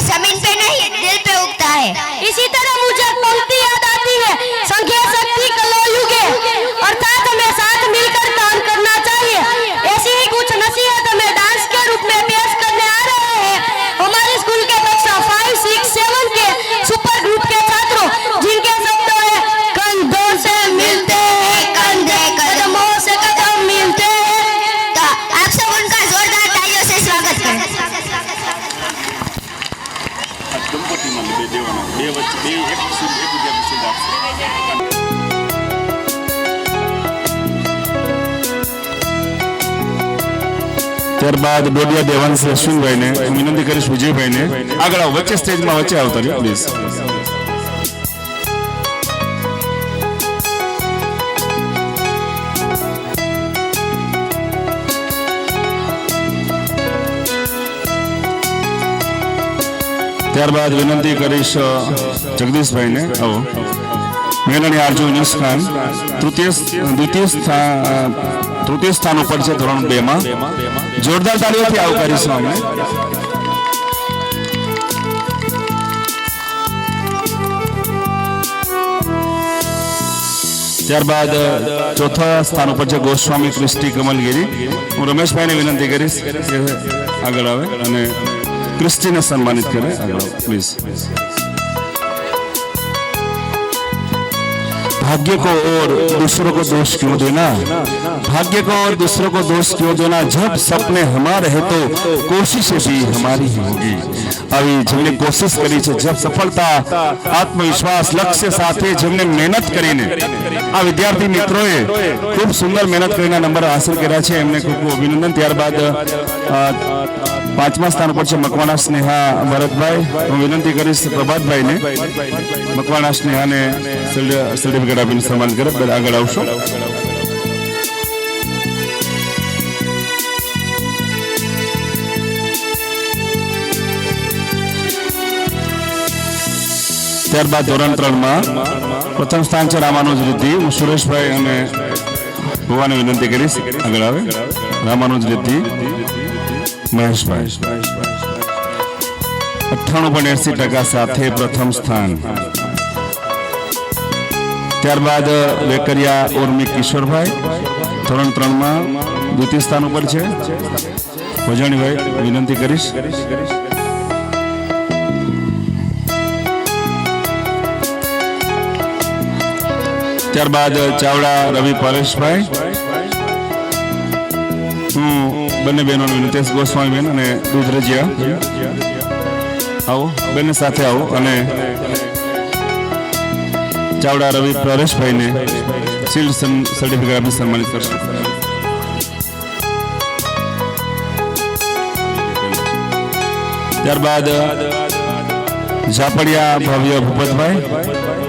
जमीन पे नहीं दिल पे उगता है। इसी तरह मुझे एक पंक्ति याद आती है, संख्या शक्ति कलो युगे, अर्थात हमें साथ मिलकर काम करना चाहिए। ऐसी ही कुछ नसीहत हमें डांस के रूप में पेश करने आ रहे हैं हमारे स्कूल के कक्षा 5, 6, 7 के सुपर ग्रुप के छात्रों, जिनके शब्द है कंधों से मिलते हैं कंधे, कदमों से कदम मिलते हैं। तो आप सब उनका जोरदार तालियों से स्वागत करें। ત્યારબાદ ડોડિયા દેવાંશ અશ્વિનભાઈને હું વિનંતી કરીશ વિજયભાઈને આગળ આવો, વચ્ચે સ્ટેજમાં વચ્ચે આવતા રહ્યો પ્લીઝ. ત્યારબાદ વિનંતી કરીશ જગદીશભાઈને આવો. મેલણી આરજુ યુનુસ ખાન તૃતીય સ્થાન ઉપર છે ધોરણ 2 માં. જોરદાર તાળીઓથી આવકારીશું અમે. ત્યારબાદ ચોથા સ્થાન ઉપર છે ગોસ્વામી ક્રિસ્ટી કમલગીરી. હું રમેશભાઈને વિનંતી કરીશ કે આગળ આવે અને ક્રિસ્ટીને સન્માનિત કરે. આગળ પ્લીઝ. भाग्य को और दूसरों को दोष क्यों देना, भाग्य को और दूसरों को दोष क्यों देना, जब सपने हमारे हैं तो कोशिशें भी हमारी ही होगी. अभी जिमने कोशिश करी है, जब सफलता आत्मविश्वास लक्ष्य સાથે જેમને મહેનત કરીને આ વિદ્યાર્થી મિત્રોએ ખૂબ સુંદર મહેનત કરીને નંબર હાંસલ કર્યા છે, એમને ખૂબ ખૂબ અભિનંદન. ત્યારબાદ 5મા સ્થાન પર છે મકવાણા સ્નેહા ભરતભાઈ. હું વિનંતી કરીશ પ્રભાતભાઈને મકવાણા સ્નેહાને સર્ટિફિકેટ આપીને સન્માન કરે. આગળ આવશો. ત્યારબાદ ધોરણ 3 માં પ્રથમ સ્થાન છે રામાનુજ રિદ્ધિ. હું સુરેશભાઈ અને ભુવાને વિનંતી કરીશ આગળ આવે. રામાનુજ રિદ્ધિ મહેશભાઈ 98.80% સાથે પ્રથમ સ્થાન. ત્યારબાદ વેકરિયા ઉર્મી કિશોરભાઈ ધોરણ 3 માં દ્વિતીય સ્થાન ઉપર છે. ભજાણીભાઈ વિનંતી કરીશ. ત્યારબાદ ચાવડા રવિ પરેશભાઈ. હું બંને બહેનોને નિતેશ ગોસ્વામી બેન અને દૂધરજિયા આવો, બંને સાથે આવો અને ચાવડા રવિ પરેશભાઈને શિલ્ડ સર્ટિફિકેટ આપી સન્માનિત કરશે. ત્યારબાદ ઝાપડિયા ભવ્ય ભૂપતભાઈ.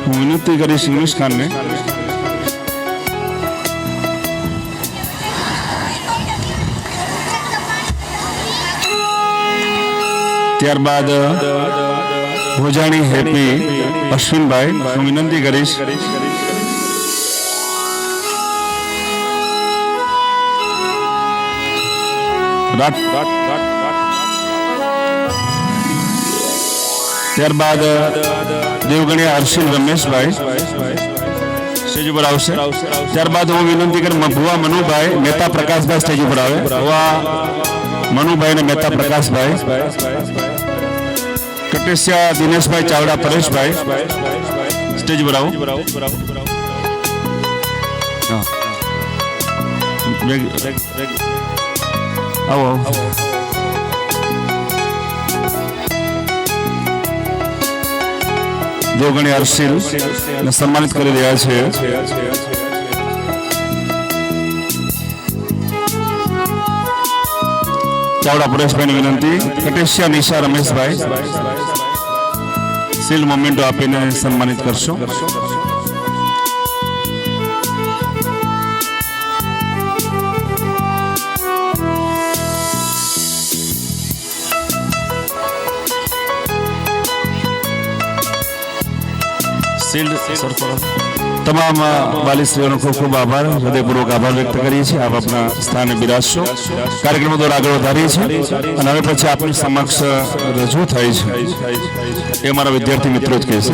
હું વિનંતી કરીશ યુનુસ ખાનને ત્યારબાદ ભોજાણી હેપી અશ્વિનભાઈ. હું વિનંતી કરીશ ત્યારબાદ દેવગણિયા હર્ષિલ રમેશભાઈ સ્ટેજ ઉપર આવશે. ત્યારબાદ હું વિનંતી કરી ભુવા મનુભાઈ મહેતા પ્રકાશભાઈ સ્ટેજ ઉપર આવે. ભુવા મનુભાઈ ને મહેતા પ્રકાશભાઈ. કટેશિયા દિનેશભાઈ ચાવડા પરેશભાઈ સ્ટેજ પર આવો. આવો દેવગણી હર્ષિલ ને સન્માનિત કરી રહ્યા છે. ચાવડા પરેશભાઈની વિનંતી. કટેશિયા નિશા રમેશભાઈ સીલ મોમેન્ટો આપીને સન્માનિત કરશો. સીલ્ડ સરફરાજ તમામ વાલીશ્રીઓનો ખૂબ ખૂબ આભાર, હૃદયપૂર્વક આભાર વ્યક્ત કરીએ છીએ. આપ આપના સ્થાને બિરાજશો. કાર્યક્રમો દ્વારા આગળ વધારીએ છીએ અને હવે પછી આપની સમક્ષ રજૂ થાય છે એ અમારા વિદ્યાર્થી મિત્રો જ કહેશે.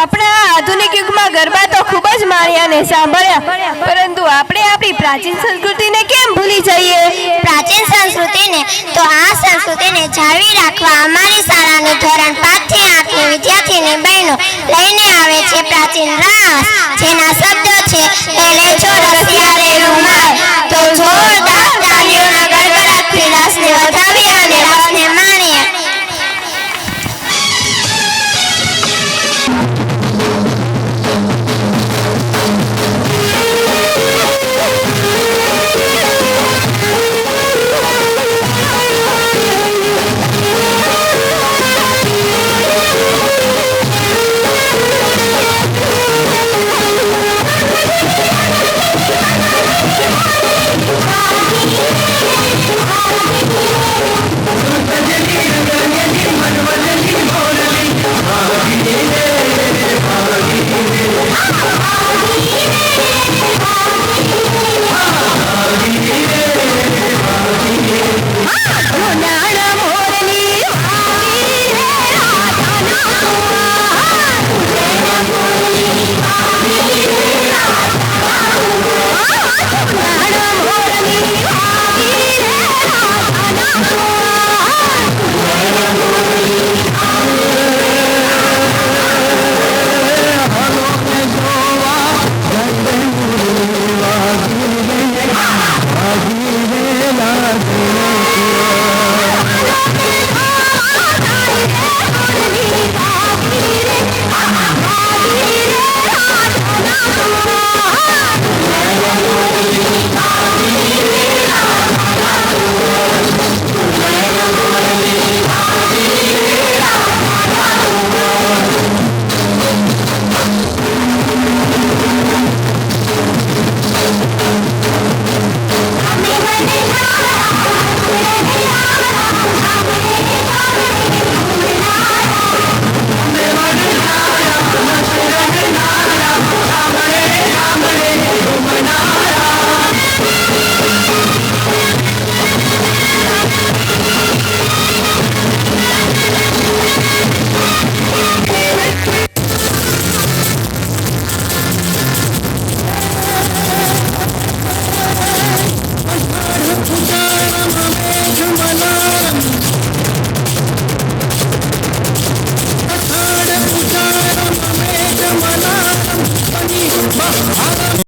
આપણા આધુનિક યુગમાં ગરબા તો ખૂબ જ માણ્યા અને સાંભળ્યા, પરંતુ આપણે આપણી પ્રાચીન સંસ્કૃતિને કેમ ભૂલી જઈએ? પ્રાચીન સંસ્કૃતિને તો આ સંસ્કૃતિને જાળવી રાખવા અમારી શાળાની ધોરણ 5 થી 8 ની વિદ્યાર્થીની બહેનો લઈને આવે છે પ્રાચીન રાસ, જેના શબ્દો છે પહેલે છોડ